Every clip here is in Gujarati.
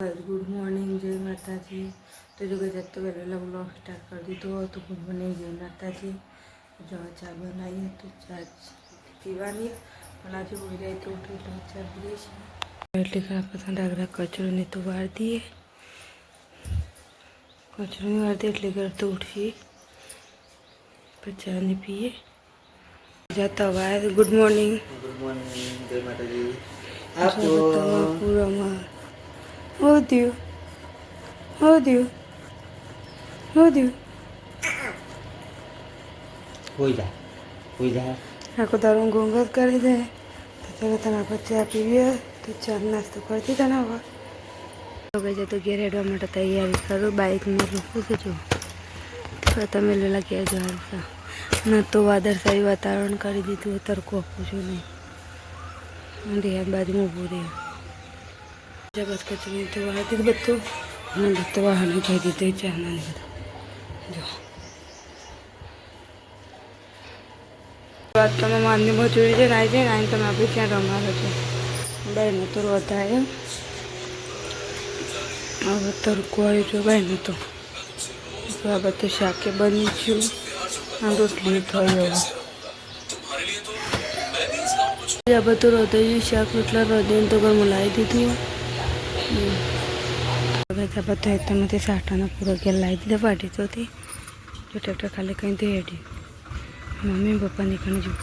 गुड मॉर्निंग, जय माता जी। तो जो गजब तो पहले ब्लॉग स्टार्ट कर दी तो गुड मॉर्निंग, जय माता जी। जो चा बनाई है तो चा पीवानी પણ આજે હોઈ જાય તો ઉઠી તો ચા પીએ છીએ એટલે કે આપણે આગળ કચરોને તો વાર દઈએ કચરોની વાર દે એટલે ઘર તો ઉઠીએ પછી ચાને પીએ જતા વાર ગુડ મોર્નિંગ જય માતાજી આપો પૂરામાં How do you? How do you? How do you? હોઈ જા આખો તારું ઘોંઘાટ કરી દે તો ચાલો તમે આપણે ચા પીવીએ તો ચા નાસ્તો કરતી તને હવે તો ગઈ તો ઘેર હેડવા માટે તૈયારી કરું બાઇકમાં રૂકું કે જો તમે લેલા ઘેર જવાનું ના તો વાદળછાયું વાતાવરણ કરી દીધું તરકો આપું છું નહીં અને યાદ બાજુમાં ઊભું રહે બસ કચરી તો વાળતી બધું અને બધું વાહને કહી દીધું ચાના ને બધું જો વાત તમે માનની મજૂરી છે ને આવી જાય ને આવીને તમે આપણે ત્યાં રમાડો છો બાઈને તો વધારે હવે તરકો આવ્યો છો બાઈને તો આ બધું શાકે બની છું અને રોટલી થઈ હવે આ બધું રોધાયું શાક રોટલા રોધીને તો ઘરમાં લાવી દીધું બધા તમારે સાટાનો પૂરો ઘેર લાવી દીધા પાટી તોથી જો ટ્રેક્ટર ખાલી કંઈ તો હેડ્યું મમ્મી પપ્પા નીકળી જવું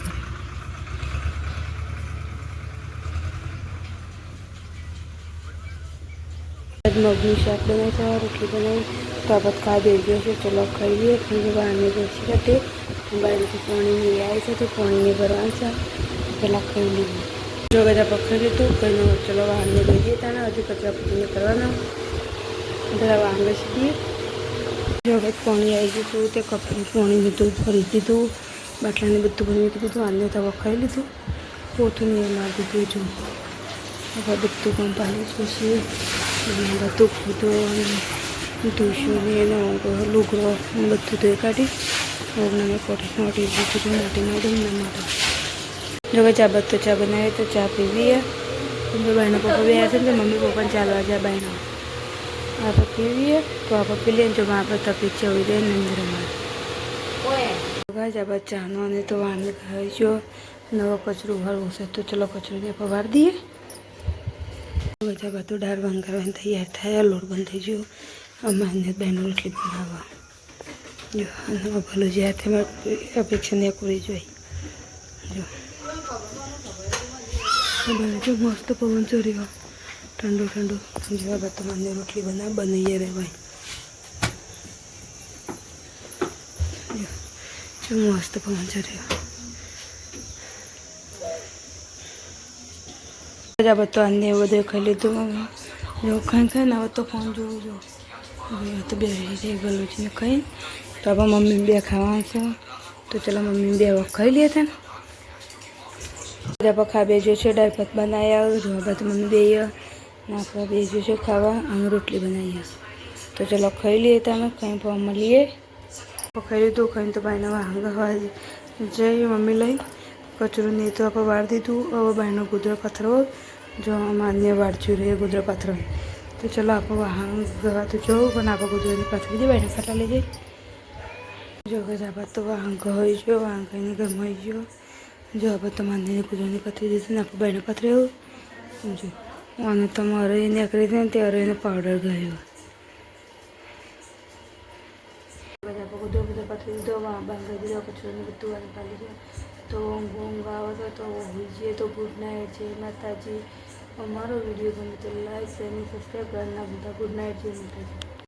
પડે મગનું શાક બનાવી છે રોટલી બનાવી તો આ બધું ખા દઈ ગયો છે ચલો ખાઈ લઈએ પછી બહારની રોટલી હતી બહારથી પાણી લઈ આવી છે તો પાણીને ભરવાનું છે પહેલાં ખાઈ લઈએ જો બધા પકડી લીધું કંઈ ચલો બહારને લઈ જઈએ તાને હજુ કચરા પૂરીને કરવાના બધા વાંગે સીધીએ જો હવે પાણી આવી ગયું હતું તે કપડું પાણી લીધું ભરી દીધું બાટલાને બધું ભરી દીધું આને તો ખાઈ લીધું પોતું ને મારી દીધું જો હવે બધું કામ પાણી પછી બધું ખુદો ધોશું ને એનો લુગડો બધું ધોઈ કાઢી મેં કોટી મોટી દીધું મોટી મારી દઉં માટે જો હવે ચા બધું ચા બનાવીએ તો ચા પીવીએ બહેનો પપ્પા બે છે ને મમ્મી પપ્પાને ચાલવા જાય બહેનો આપણે પીવીએ તો આપણે પી લઈએ જો આપણે તપી ચવી દઈએ નંદરમાં ગાય આ ચાનો અને તો વાને ખાઈજો નવો કચરો ભરવું છે તો ચલો કચરોને પવાર દઈએ બધા બધું દાળ વંગારવાની તૈયાર થાય લોટ બંધ થઈ ગયો અમારે બહેનો રોટલી બનાવવા જો અને ભલું જે હાથે અપેક્ષા ને પૂરી જોઈ જો જો મસ્ત પવન ચોર્યો ઠંડુ ઠંડુ જેવા બધા મને રોટલી બનાવીએ રે ભાઈ જો મસ્ત પવન ચોર્યો બધા બધું આને બધું ખાઈ લીધું જો ખાઈ ખાઈને હવે તો ફોન જોવું જો હવે તો બે જાય ગલુચીને ખાઈ તો આપણે મમ્મી બે ખાવાનું છે તો ચાલો મમ્મી બે ખાઈ લઈએ હતા ને બધા પખા બેજો છે દાળ ભાત બનાવ્યા જો બધું મમ્મી બે આપણે બેજો છે ખાવા અને રોટલી બનાવીએ તો ચલો ખાઈ લઈએ તમે કંઈ પણ મળીએ ખાઈ લીધું કંઈ તો ભાઈને વાંગવા જઈ મમ્મી લઈ કચરું નહીં તો આપણે વાર દીધું હવે ભાઈનો ગુદરો પથરો જો માન્ય વાળચ્યું રહે ગુદરો પથરો તો ચલો આપણે વાહન ગવા તો જવું પણ આપણે ગુદરોની પથરી દે ભાઈને ફટા લઈ જઈ જો આપણે તો વાહન ગઈ ગયો વાહન કહીને ગમાઈ ગયો જો આપણે તો માન્યને ગુદરોની પથરી દીધું ને આપણે ભાઈને પથરી એવું જો અને તમારે નીકળી જાય ને ત્યારે એને પાવડર ગયો બધા ગુદરો બધો પથરી દીધો બાંધી દીધો કચરોને બધું વાળી પાડી દીધું તો ઊંઘ આવે તો હોઈ જઈએ તો ગુડ નાઇટ જય માતાજી અમારો વિડીયો ગમે તો લાઈક અને સબસ્ક્રાઈબ કરવાના બધા ગુડ નાઇટ જય માતાજી